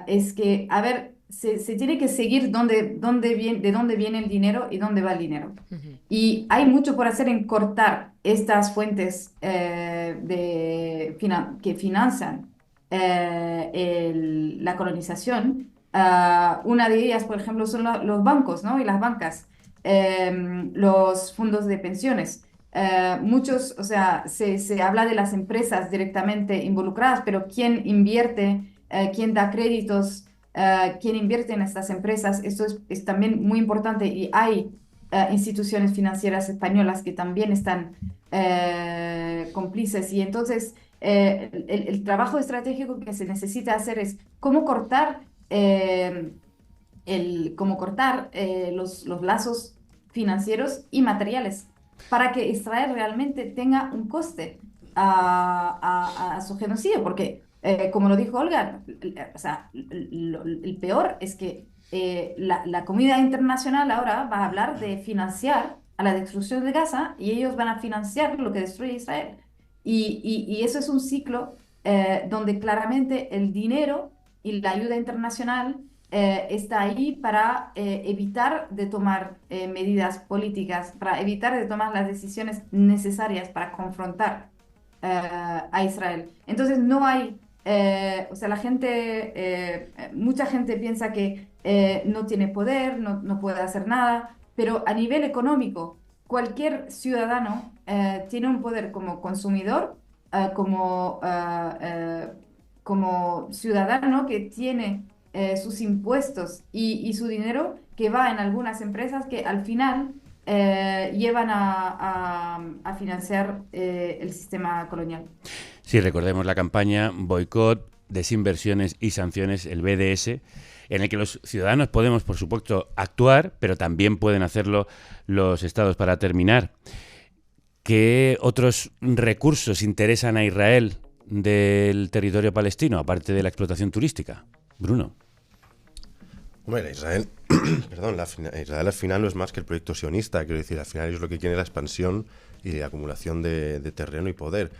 es que, a ver, se tiene que seguir de dónde viene el dinero y dónde va el dinero. Y hay mucho por hacer en cortar estas fuentes que financian la colonización. Una de ellas, por ejemplo, son los bancos, ¿no? Y las bancas, los fondos de pensiones. Muchos, o sea, se habla de las empresas directamente involucradas, pero ¿quién invierte? ¿Quién da créditos? ¿Quién invierte en estas empresas? Esto es también muy importante y hay instituciones financieras españolas que también están cómplices. Y entonces el trabajo estratégico que se necesita hacer es cómo cortar los lazos financieros y materiales para que Israel realmente tenga un coste a su genocidio, porque como lo dijo Olga, o sea, el peor es que la comunidad internacional ahora va a hablar de financiar a la destrucción de Gaza y ellos van a financiar lo que destruye Israel. Y eso es un ciclo donde claramente el dinero y la ayuda internacional está ahí para evitar de tomar medidas políticas, para evitar de tomar las decisiones necesarias para confrontar a Israel. Entonces no hay, o sea, mucha gente piensa que no tiene poder, no puede hacer nada, pero a nivel económico, cualquier ciudadano tiene un poder como consumidor, como ciudadano que tiene sus impuestos y su dinero que va en algunas empresas que al final llevan a financiar el sistema colonial. Sí, recordemos la campaña Boicot, Desinversiones y Sanciones, el BDS, en el que los ciudadanos podemos, por supuesto, actuar, pero también pueden hacerlo los estados. Para terminar, ¿qué otros recursos interesan a Israel del territorio palestino, aparte de la explotación turística? Bruno. Bueno, Israel, Israel al final no es más que el proyecto sionista, quiero decir, al final es lo que quiere la expansión y la acumulación de terreno y poder.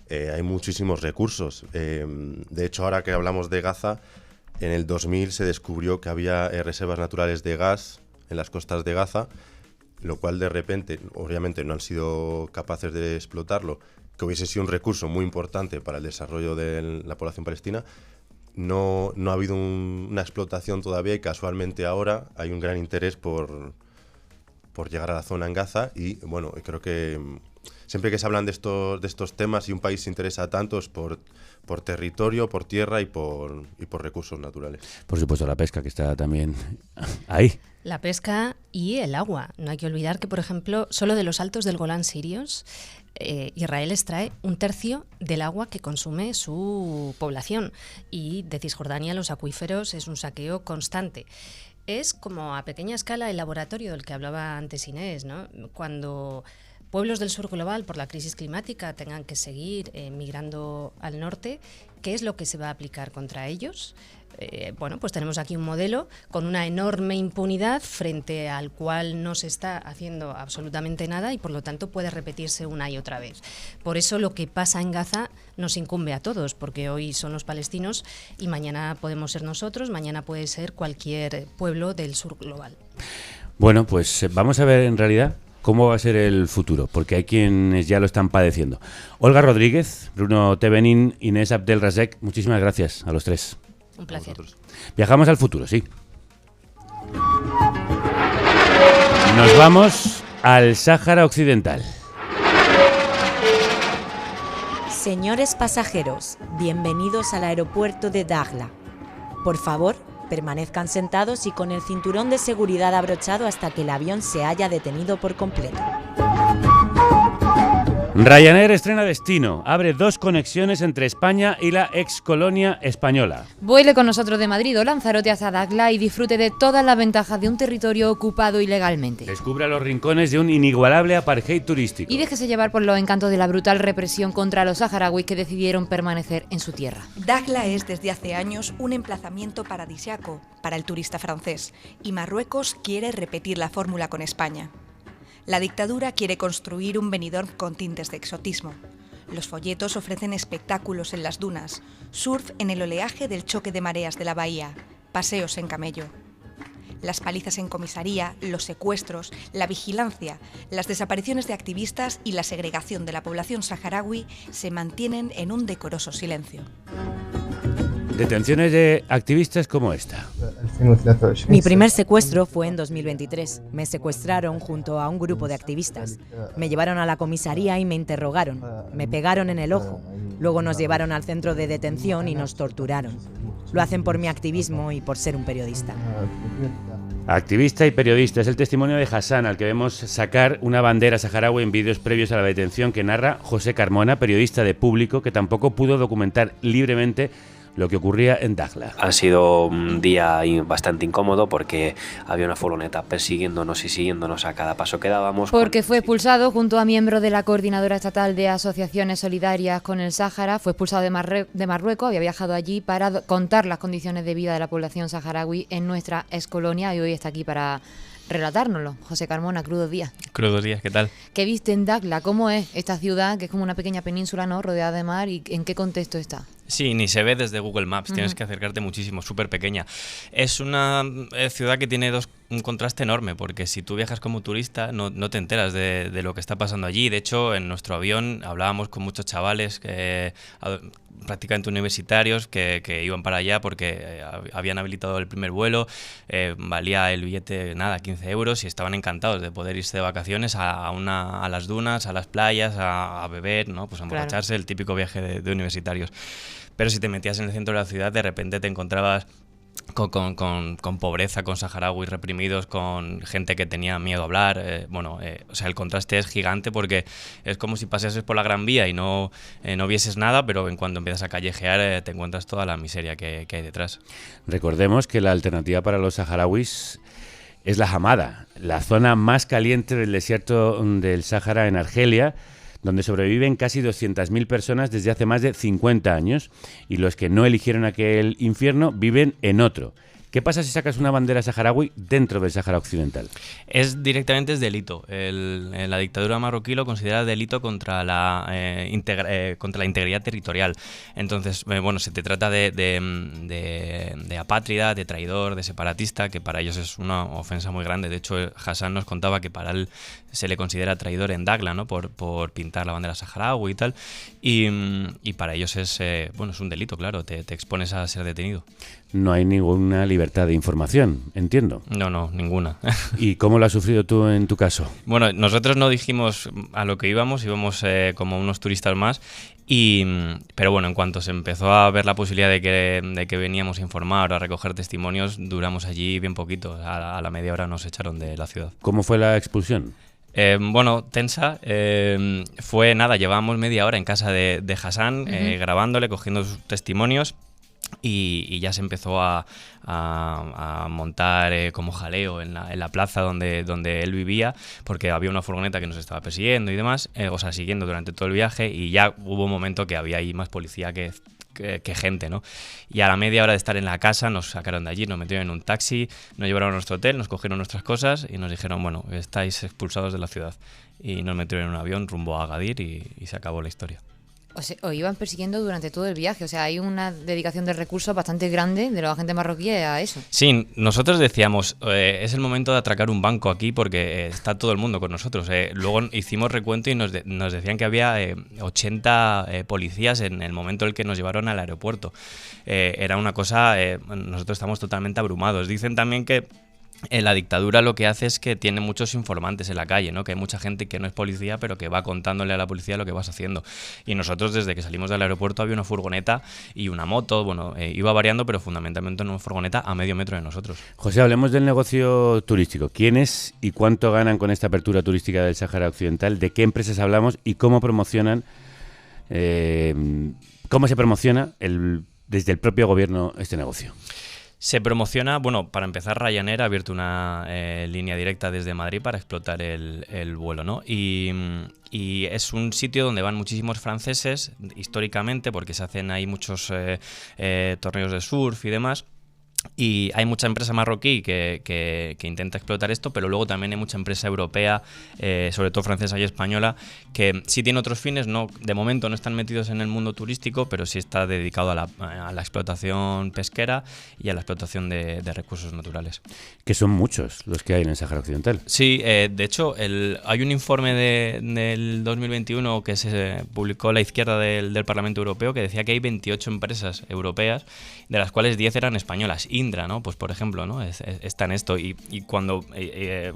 Hay muchísimos recursos. De hecho, ahora que hablamos de Gaza, en el 2000 se descubrió que había reservas naturales de gas en las costas de Gaza, lo cual de repente, obviamente no han sido capaces de explotarlo, que hubiese sido un recurso muy importante para el desarrollo de la población palestina. No ha habido una explotación todavía y casualmente ahora hay un gran interés por llegar a la zona en Gaza y bueno, creo que siempre que se hablan de estos temas y un país se interesa tanto es por por territorio, por tierra y por recursos naturales. Por supuesto, la pesca, que está también ahí. La pesca y el agua. No hay que olvidar que, por ejemplo, solo de los altos del Golán sirios, Israel extrae 1/3 del agua que consume su población. Y de Cisjordania los acuíferos es un saqueo constante. Es como a pequeña escala el laboratorio del que hablaba antes Inés, ¿no? Cuando pueblos del sur global, por la crisis climática, tengan que seguir migrando al norte, ¿qué es lo que se va a aplicar contra ellos? Bueno, pues tenemos aquí un modelo con una enorme impunidad frente al cual no se está haciendo absolutamente nada y por lo tanto puede repetirse una y otra vez. Por eso lo que pasa en Gaza nos incumbe a todos, porque hoy son los palestinos y mañana podemos ser nosotros, mañana puede ser cualquier pueblo del sur global. Bueno, pues vamos a ver en realidad cómo va a ser el futuro, porque hay quienes ya lo están padeciendo. Olga Rodríguez, Bruno Tevenin, Inés Abdelrazek, muchísimas gracias a los tres. Un placer. Viajamos al futuro, sí. Nos vamos al Sáhara Occidental. Señores pasajeros, bienvenidos al aeropuerto de Dakhla. Por favor, permanezcan sentados y con el cinturón de seguridad abrochado hasta que el avión se haya detenido por completo. Ryanair estrena destino. Abre 2 conexiones entre España y la ex colonia española. Vuele con nosotros de Madrid o Lanzarote hasta Dakhla y disfrute de todas las ventajas de un territorio ocupado ilegalmente. Descubra los rincones de un inigualable apartheid turístico. Y déjese llevar por los encantos de la brutal represión contra los saharauis que decidieron permanecer en su tierra. Dakhla es desde hace años un emplazamiento paradisíaco para el turista francés y Marruecos quiere repetir la fórmula con España. La dictadura quiere construir un Benidorm con tintes de exotismo. Los folletos ofrecen espectáculos en las dunas, surf en el oleaje del choque de mareas de la bahía, paseos en camello. Las palizas en comisaría, los secuestros, la vigilancia, las desapariciones de activistas y la segregación de la población saharaui se mantienen en un decoroso silencio. Detenciones de activistas como esta. Mi primer secuestro fue en 2023. Me secuestraron junto a un grupo de activistas. Me llevaron a la comisaría y me interrogaron. Me pegaron en el ojo. Luego nos llevaron al centro de detención y nos torturaron. Lo hacen por mi activismo y por ser un periodista. Activista y periodista. Es el testimonio de Hassan, al que vemos sacar una bandera saharaui en vídeos previos a la detención que narra José Carmona, periodista de Público, que tampoco pudo documentar libremente lo que ocurría en Dakhla. Ha sido un día bastante incómodo porque había una furgoneta persiguiéndonos y siguiéndonos a cada paso que dábamos. Porque fue expulsado junto a miembros de la Coordinadora Estatal de Asociaciones Solidarias con el Sáhara. Fue expulsado de Marruecos, había viajado allí para contar las condiciones de vida de la población saharaui en nuestra excolonia y hoy está aquí para relatárnoslo. José Carmona, crudos días. Crudos días, ¿qué tal? ¿Qué viste en Dakhla? ¿Cómo es esta ciudad, que es como una pequeña península, ¿no?, rodeada de mar, y en qué contexto está? Sí, ni se ve desde Google Maps, tienes que acercarte muchísimo, súper pequeña. Es una ciudad que tiene un contraste enorme, porque si tú viajas como turista no te enteras de lo que está pasando allí. De hecho, en nuestro avión hablábamos con muchos chavales prácticamente universitarios que iban para allá porque habían habilitado el primer vuelo, valía el billete, 15 euros, y estaban encantados de poder irse de vacaciones a las dunas, a las playas, a beber, ¿no? Pues a emborracharse, claro. El típico viaje de universitarios. Pero si te metías en el centro de la ciudad, de repente te encontrabas con pobreza, con saharauis reprimidos, con gente que tenía miedo a hablar. O sea, el contraste es gigante porque es como si paseases por la Gran Vía y no vieses nada, pero en cuanto empiezas a callejear te encuentras toda la miseria que hay detrás. Recordemos que la alternativa para los saharauis es la Hamada, la zona más caliente del desierto del Sáhara en Argelia, donde sobreviven casi 200.000 personas desde hace más de 50 años, y los que no eligieron aquel infierno viven en otro. ¿Qué pasa si sacas una bandera saharaui dentro del Sáhara Occidental? Directamente es delito. La dictadura marroquí lo considera delito contra la integridad territorial. Entonces, se te trata de apátrida, de traidor, de separatista, que para ellos es una ofensa muy grande. De hecho, Hassan nos contaba que para él se le considera traidor en Dakhla, ¿no?, por pintar la bandera saharaui y tal. Y para ellos es un delito, claro. Te expones a ser detenido. No hay ninguna libertad de información, entiendo. No, ninguna. ¿Y cómo lo has sufrido tú en tu caso? Bueno, nosotros no dijimos a lo que íbamos como unos turistas más, Pero bueno, en cuanto se empezó a ver la posibilidad de que veníamos a informar o a recoger testimonios, duramos allí bien poquito. A la media hora nos echaron de la ciudad. ¿Cómo fue la expulsión? Bueno, tensa. Fue nada, llevábamos media hora en casa de Hassan, grabándole, cogiendo sus testimonios. Y ya se empezó a montar como jaleo en la plaza donde él vivía, porque había una furgoneta que nos estaba persiguiendo y demás, siguiendo durante todo el viaje, y ya hubo un momento que había ahí más policía que gente, ¿no? Y a la media hora de estar en la casa nos sacaron de allí, nos metieron en un taxi, nos llevaron a nuestro hotel, nos cogieron nuestras cosas y nos dijeron, bueno, estáis expulsados de la ciudad. Y nos metieron en un avión rumbo a Agadir y se acabó la historia. Os iban persiguiendo durante todo el viaje, o sea, hay una dedicación de recursos bastante grande de los agentes marroquíes a eso. Sí, nosotros decíamos, es el momento de atracar un banco aquí porque está todo el mundo con nosotros. Luego hicimos recuento y nos decían que había 80 policías en el momento en el que nos llevaron al aeropuerto. Era una cosa, nosotros estamos totalmente abrumados. Dicen también que la dictadura lo que hace es que tiene muchos informantes en la calle, ¿no? Que hay mucha gente que no es policía, pero que va contándole a la policía lo que vas haciendo. Y nosotros, desde que salimos del aeropuerto, había una furgoneta y una moto, iba variando, pero fundamentalmente una furgoneta a medio metro de nosotros. José, hablemos del negocio turístico. ¿Quiénes y cuánto ganan con esta apertura turística del Sáhara Occidental? ¿De qué empresas hablamos y cómo promocionan, cómo se promociona desde el propio gobierno este negocio? Se promociona, bueno, para empezar, Ryanair ha abierto una línea directa desde Madrid para explotar el vuelo, ¿no? Y es un sitio donde van muchísimos franceses, históricamente, porque se hacen ahí muchos torneos de surf y demás. Y hay mucha empresa marroquí que intenta explotar esto, pero luego también hay mucha empresa europea, sobre todo francesa y española, que sí tiene otros fines. No, de momento no están metidos en el mundo turístico, pero sí está dedicado a la explotación pesquera y a la explotación de recursos naturales. Que son muchos los que hay en el Sáhara Occidental. Sí, de hecho hay un informe del 2021 que se publicó la izquierda del Parlamento Europeo que decía que hay 28 empresas europeas, de las cuales 10 eran españolas. Indra, ¿no? Pues por ejemplo, ¿no? Está en esto. Y cuando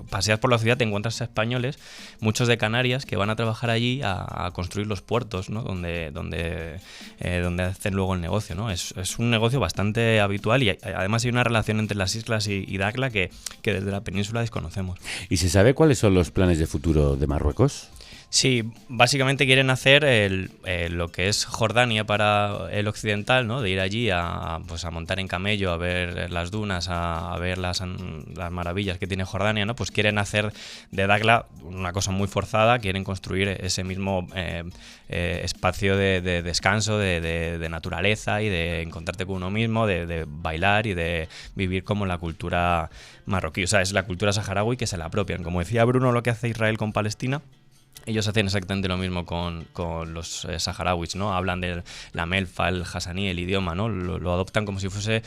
paseas por la ciudad te encuentras a españoles, muchos de Canarias, que van a trabajar allí a construir los puertos, ¿no? Donde hacen luego el negocio, ¿no? Es un negocio bastante habitual y además hay una relación entre las islas y Dakhla que desde la península desconocemos. ¿Y se sabe cuáles son los planes de futuro de Marruecos? Sí, básicamente quieren hacer lo que es Jordania para el occidental, ¿no? De ir allí a montar en camello, a ver las dunas, a ver las maravillas que tiene Jordania, ¿no? Pues quieren hacer de Dakhla una cosa muy forzada, quieren construir ese mismo espacio de descanso, de naturaleza y de encontrarte con uno mismo, de bailar y de vivir como la cultura marroquí. O sea, es la cultura saharaui que se la apropian. Como decía Bruno, lo que hace Israel con Palestina, ellos hacen exactamente lo mismo con los saharauis, ¿no? Hablan de la melfa, el hassaní, el idioma, ¿no? Lo adoptan como si fuese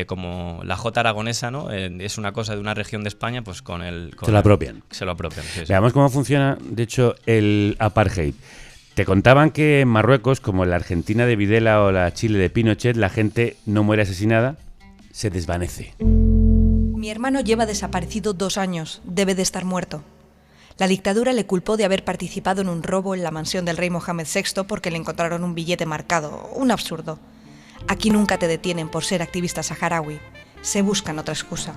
como la jota aragonesa, ¿no? Es una cosa de una región de España, pues se lo apropian. Se lo apropian, sí. Veamos cómo funciona, de hecho, el apartheid. Te contaban que en Marruecos, como en la Argentina de Videla o la Chile de Pinochet, la gente no muere asesinada, se desvanece. Mi hermano lleva desaparecido 2 años, debe de estar muerto. La dictadura le culpó de haber participado en un robo en la mansión del rey Mohamed VI porque le encontraron un billete marcado. Un absurdo. Aquí nunca te detienen por ser activista saharaui. Se buscan otra excusa.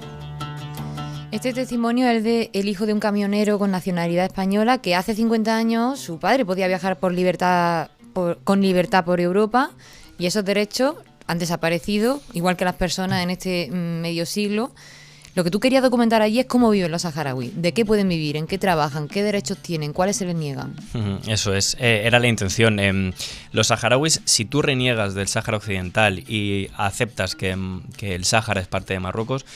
Este testimonio es del hijo de un camionero con nacionalidad española que hace 50 años su padre podía viajar con libertad por Europa y esos derechos han desaparecido, igual que las personas en este medio siglo. Lo que tú querías documentar allí es cómo viven los saharauis, de qué pueden vivir, en qué trabajan, qué derechos tienen, cuáles se les niegan. Eso es, era la intención. Los saharauis, si tú reniegas del Sáhara Occidental y aceptas que el Sáhara es parte de Marruecos,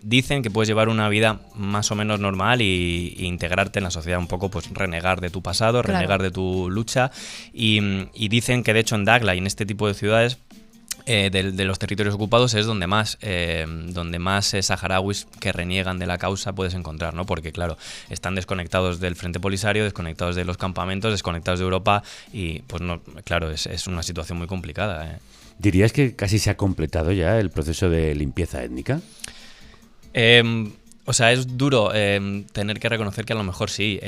dicen que puedes llevar una vida más o menos normal e integrarte en la sociedad, un poco pues renegar de tu pasado, Claro. renegar de tu lucha y dicen que de hecho en Dakhla y en este tipo de ciudades de los territorios ocupados es donde más saharauis que reniegan de la causa puedes encontrar, ¿no? Porque claro, están desconectados del Frente Polisario, desconectados de los campamentos, desconectados de Europa y pues no, claro, es una situación muy complicada. ¿Dirías que casi se ha completado ya el proceso de limpieza étnica? O sea, es duro tener que reconocer que a lo mejor sí.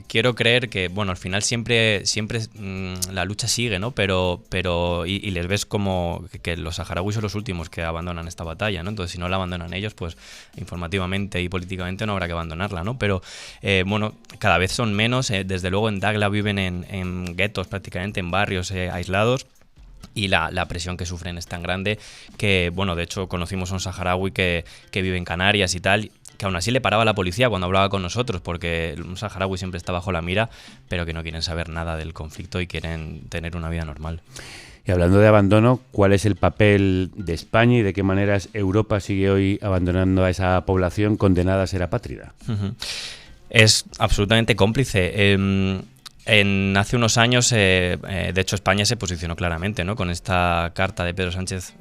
quiero creer que, bueno, al final siempre la lucha sigue, ¿no? Pero y les ves como que los saharauis son los últimos que abandonan esta batalla, ¿no? Entonces, si no la abandonan ellos, pues informativamente y políticamente no habrá que abandonarla, ¿no? Pero, bueno, cada vez son menos. Desde luego en Dagla viven en guetos prácticamente, en barrios aislados. Y la presión que sufren es tan grande que, bueno, de hecho conocimos a un saharaui que vive en Canarias y tal, que aún así le paraba la policía cuando hablaba con nosotros, porque un saharaui siempre está bajo la mira, pero que no quieren saber nada del conflicto y quieren tener una vida normal. Y hablando de abandono, ¿cuál es el papel de España y de qué maneras Europa sigue hoy abandonando a esa población condenada a ser apátrida? Es absolutamente cómplice. Hace unos años, de hecho, España se posicionó claramente, ¿no? Con esta carta de Pedro Sánchez,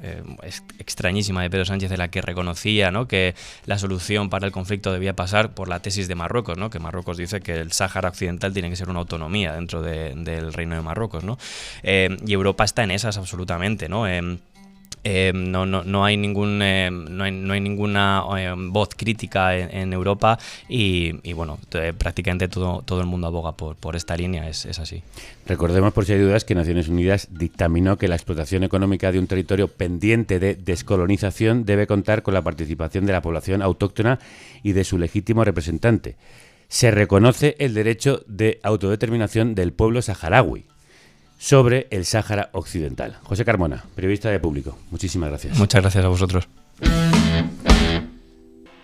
extrañísima de Pedro Sánchez, en la que reconocía, ¿no?, que la solución para el conflicto debía pasar por la tesis de Marruecos, ¿no? Que Marruecos dice que el Sáhara Occidental tiene que ser una autonomía dentro del Reino de Marruecos, ¿no? Y Europa está en esas absolutamente, ¿no? No hay ninguna voz crítica en Europa y bueno, prácticamente todo el mundo aboga por esta línea, es así. Recordemos, por si hay dudas, que Naciones Unidas dictaminó que la explotación económica de un territorio pendiente de descolonización debe contar con la participación de la población autóctona y de su legítimo representante. Se reconoce el derecho de autodeterminación del pueblo saharaui sobre el Sáhara Occidental. José Carmona, periodista de Público, muchísimas gracias. Muchas gracias a vosotros.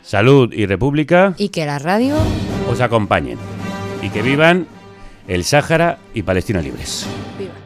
Salud y República. Y que la radio os acompañen. Y que vivan el Sáhara y Palestina libres. viva.